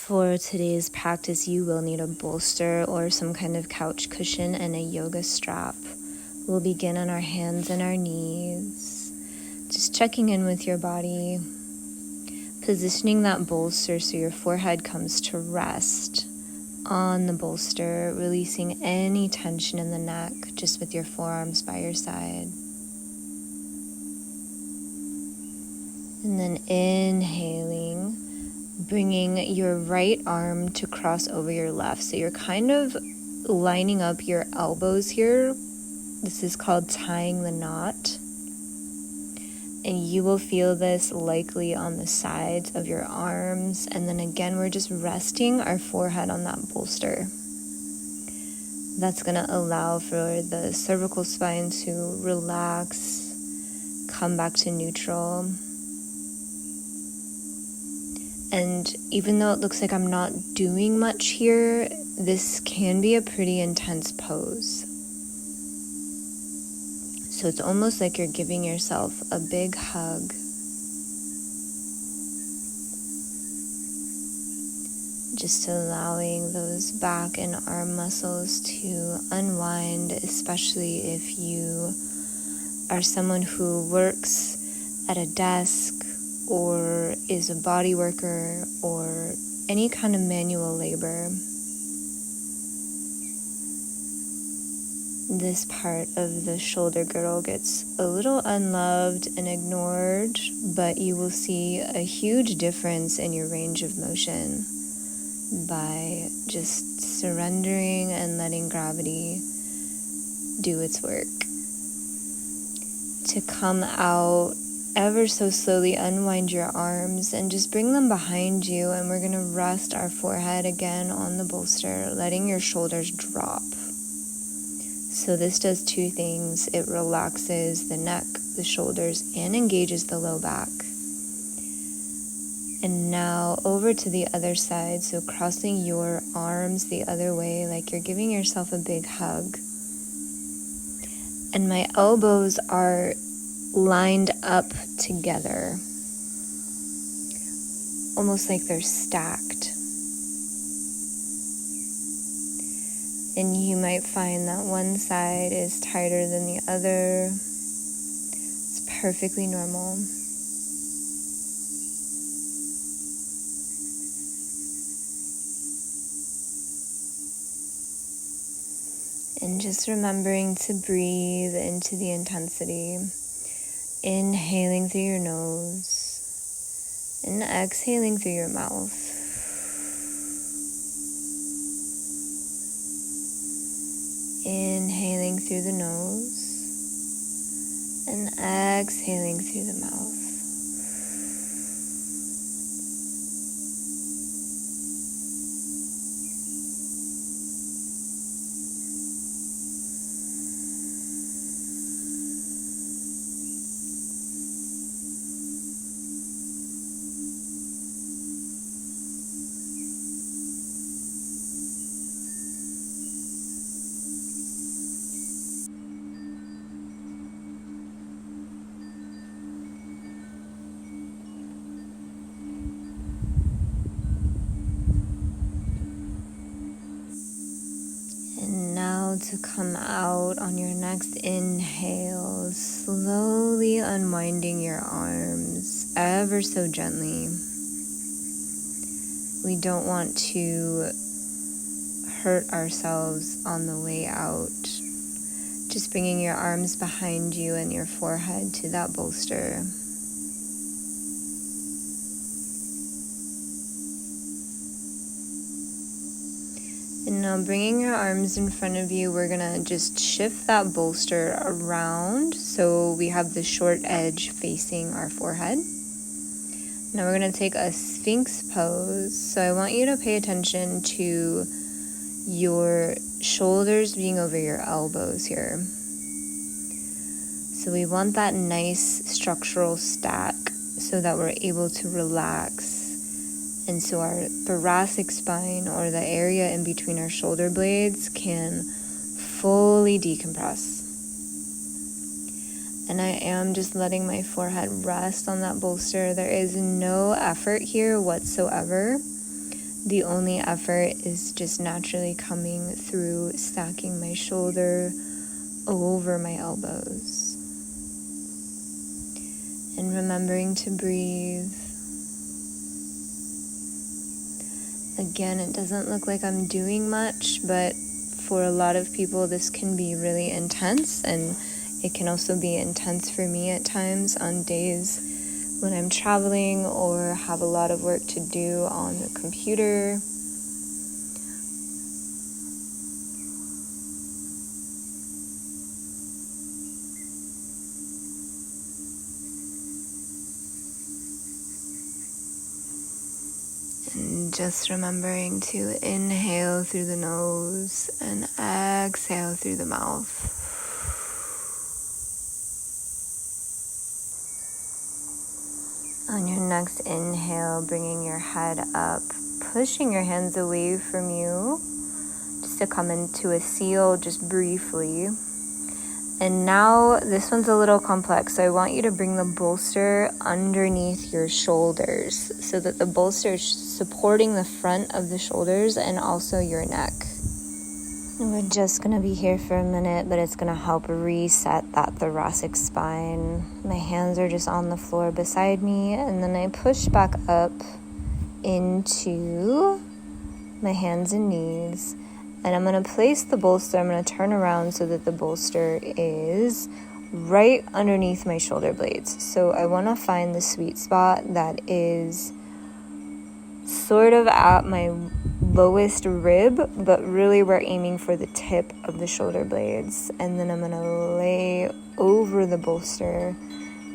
For today's practice, you will need a bolster or some kind of couch cushion and a yoga strap. We'll begin on our hands and our knees, just checking in with your body, positioning that bolster so your forehead comes to rest on the bolster, releasing any tension in the neck just with your forearms by your side. And then inhaling, bringing your right arm to cross over your left. So you're kind of lining up your elbows here. This is called tying the knot. And you will feel this likely on the sides of your arms. And then again, we're just resting our forehead on that bolster. That's going to allow for the cervical spine to relax, come back to neutral. And even though it looks like I'm not doing much here, this can be a pretty intense pose. So it's almost like you're giving yourself a big hug. Just allowing those back and arm muscles to unwind, especially if you are someone who works at a desk or is a body worker or any kind of manual labor. This part of the shoulder girdle gets a little unloved and ignored, but you will see a huge difference in your range of motion by just surrendering and letting gravity do its work. To come out ever so slowly, unwind your arms and just bring them behind you, and we're going to rest our forehead again on the bolster, letting your shoulders drop. So this does two things. It relaxes the neck, the shoulders, and engages the low back. And now over to the other side, so crossing your arms the other way like you're giving yourself a big hug. And my elbows are lined up together, almost like they're stacked. And you might find that one side is tighter than the other. It's perfectly normal. And just remembering to breathe into the intensity. Inhaling through your nose and exhaling through your mouth. Inhaling through the nose and exhaling through the mouth. To come out on your next inhale, slowly unwinding your arms ever so gently. We don't want to hurt ourselves on the way out. Just bringing your arms behind you and your forehead to that bolster. And now bringing your arms in front of you, we're going to just shift that bolster around so we have the short edge facing our forehead. Now we're going to take a Sphinx pose. So I want you to pay attention to your shoulders being over your elbows here. So we want that nice structural stack so that we're able to relax. And so our thoracic spine, or the area in between our shoulder blades, can fully decompress. And I am just letting my forehead rest on that bolster. There is no effort here whatsoever. The only effort is just naturally coming through stacking my shoulder over my elbows. And remembering to breathe. Again, it doesn't look like I'm doing much, but for a lot of people this can be really intense, and it can also be intense for me at times on days when I'm traveling or have a lot of work to do on the computer. And just remembering to inhale through the nose and exhale through the mouth. On your next inhale, bringing your head up, pushing your hands away from you, just to come into a seal just briefly. And now this one's a little complex, so I want you to bring the bolster underneath your shoulders so that the bolster is supporting the front of the shoulders and also your neck. We're just going to be here for a minute, but it's going to help reset that thoracic spine. My hands are just on the floor beside me, and then I push back up into my hands and knees. And I'm going to place the bolster, I'm going to turn around so that the bolster is right underneath my shoulder blades. So I want to find the sweet spot that is sort of at my lowest rib, but really we're aiming for the tip of the shoulder blades. And then I'm going to lay over the bolster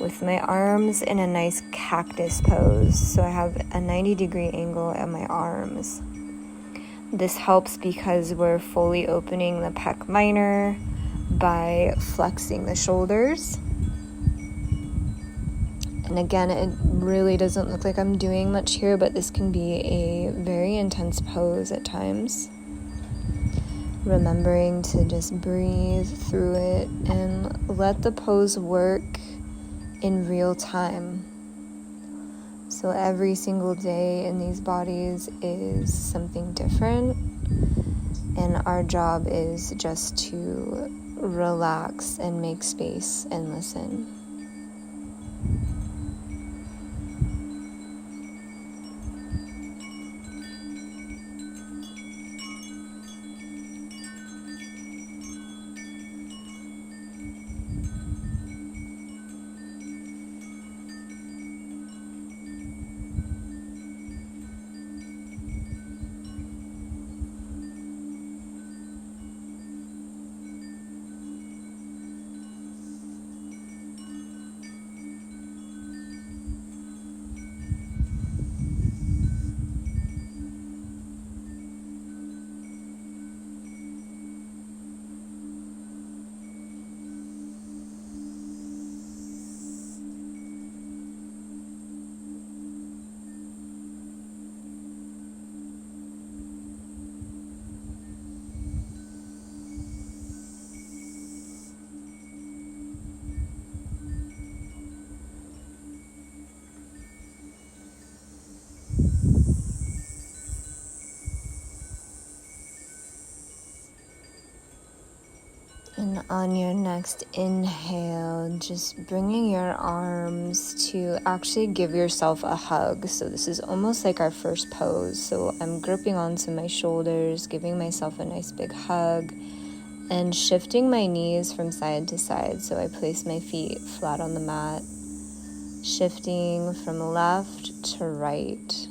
with my arms in a nice cactus pose. So I have a 90-degree angle at my arms. This helps because we're fully opening the pec minor by flexing the shoulders. And again, it really doesn't look like I'm doing much here, but this can be a very intense pose at times. Remembering to just breathe through it and let the pose work in real time. So every single day in these bodies is something different, and our job is just to relax and make space and listen. And on your next inhale, just bringing your arms to actually give yourself a hug. So this is almost like our first pose. So I'm gripping onto my shoulders, giving myself a nice big hug, and shifting my knees from side to side. So I place my feet flat on the mat, shifting from left to right.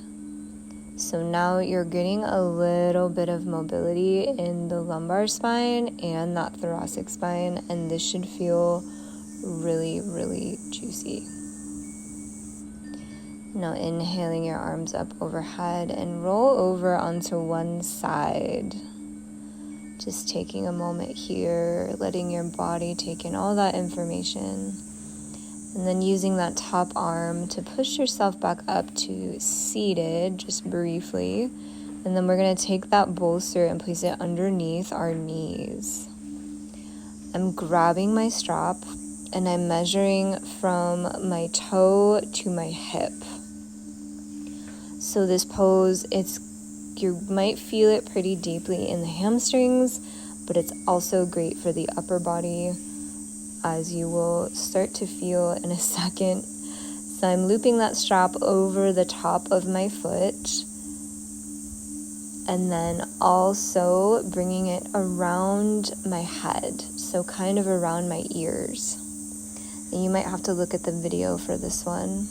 So now you're getting a little bit of mobility in the lumbar spine and that thoracic spine, and this should feel really, really juicy. Now inhaling your arms up overhead and roll over onto one side. Just taking a moment here, letting your body take in all that information. And then using that top arm to push yourself back up to seated, just briefly. And then we're going to take that bolster and place it underneath our knees. I'm grabbing my strap and I'm measuring from my toe to my hip. So this pose, it's You might feel it pretty deeply in the hamstrings, but it's also great for the upper body, as you will start to feel in a second. So I'm looping that strap over the top of my foot, and then also bringing it around my head, so kind of around my ears. And you might have to look at the video for this one.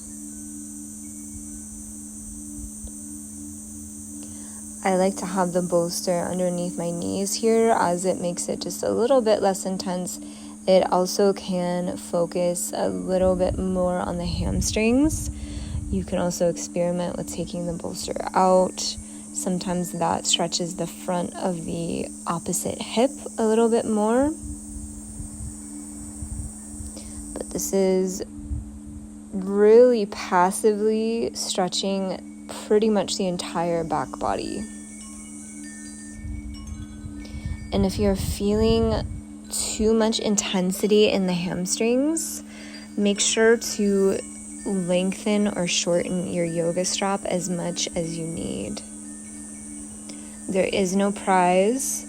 I like to have the bolster underneath my knees here, as it makes it just a little bit less intense. It also can focus a little bit more on the hamstrings. You can also experiment with taking the bolster out. Sometimes that stretches the front of the opposite hip a little bit more. But this is really passively stretching pretty much the entire back body. And if you're feeling too much intensity in the hamstrings, make sure to lengthen or shorten your yoga strap as much as you need. There is no prize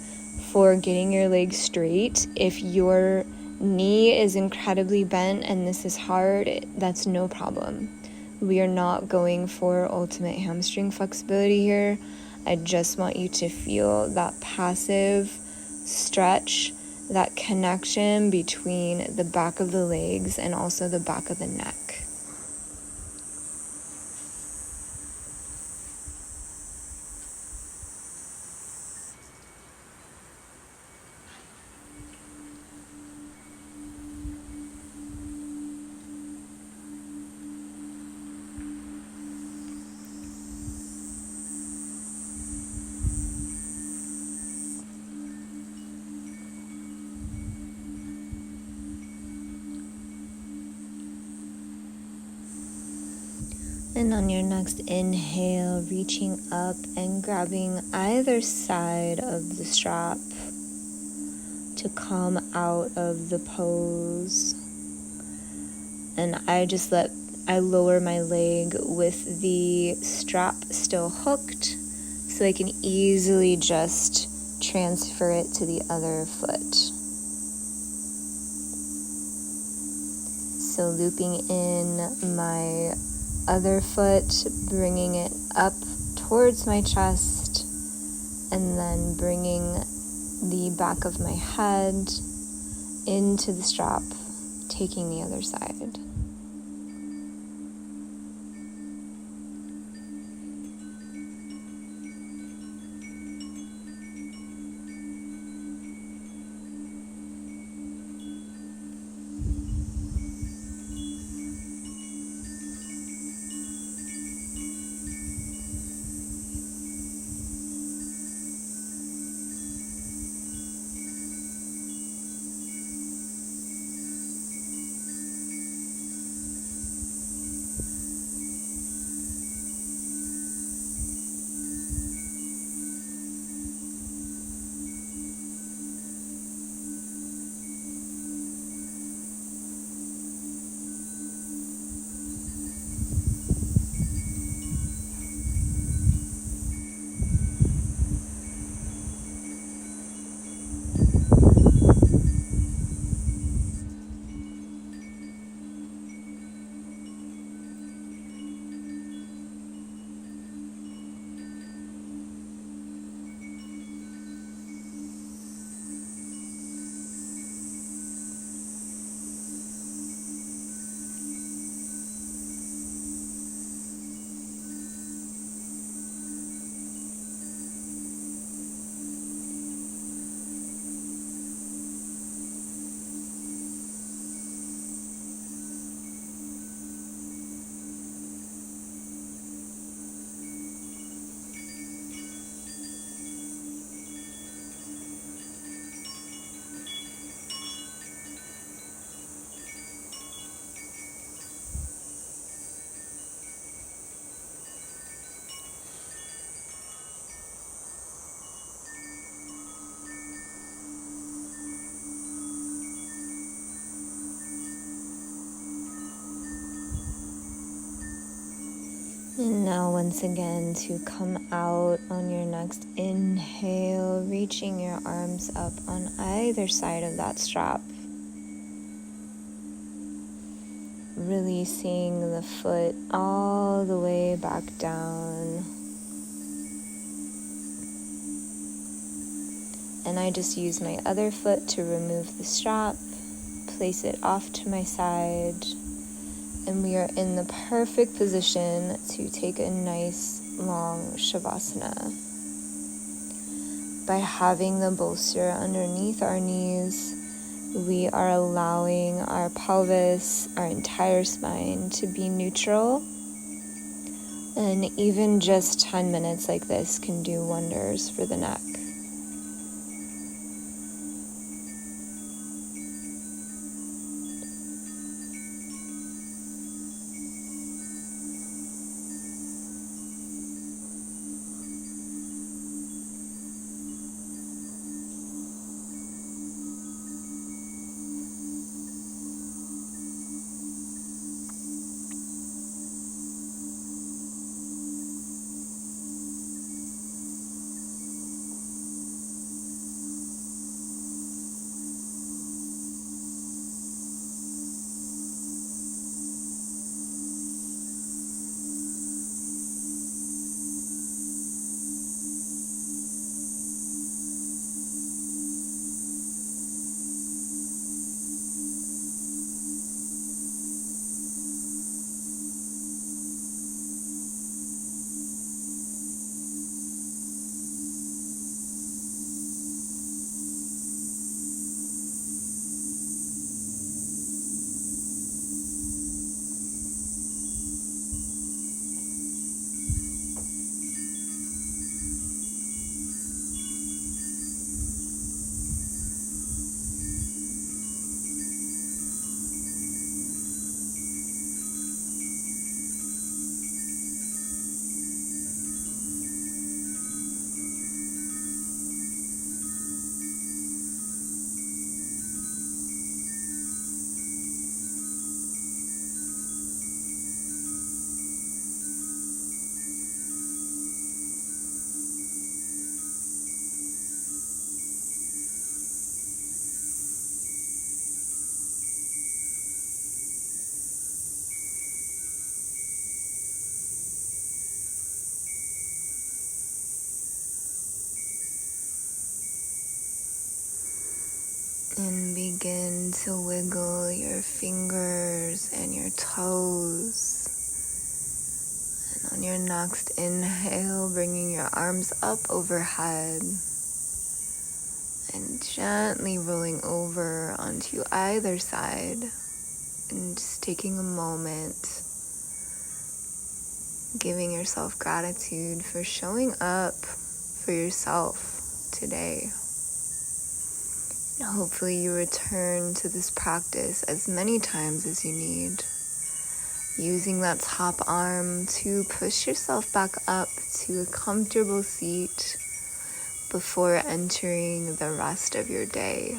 for getting your legs straight. If your knee is incredibly bent and this is hard, that's no problem. We are not going for ultimate hamstring flexibility here. I just want you to feel that passive stretch, that connection between the back of the legs and also the back of the neck. And on your next inhale, reaching up and grabbing either side of the strap to come out of the pose. And I lower my leg with the strap still hooked, so I can easily just transfer it to the other foot. So looping in my other foot, bringing it up towards my chest, and then bringing the back of my head into the strap, taking the other side. Now once again to come out on your next inhale, reaching your arms up on either side of that strap. Releasing the foot all the way back down. And I just use my other foot to remove the strap, place it off to my side, and we are in the perfect position to take a nice long Shavasana. By having the bolster underneath our knees, we are allowing our pelvis, our entire spine to be neutral. And even just 10 minutes like this can do wonders for the neck. And begin to wiggle your fingers and your toes. And on your next inhale, bringing your arms up overhead and gently rolling over onto either side. And just taking a moment, giving yourself gratitude for showing up for yourself today. Hopefully you return to this practice as many times as you need, using that top arm to push yourself back up to a comfortable seat before entering the rest of your day.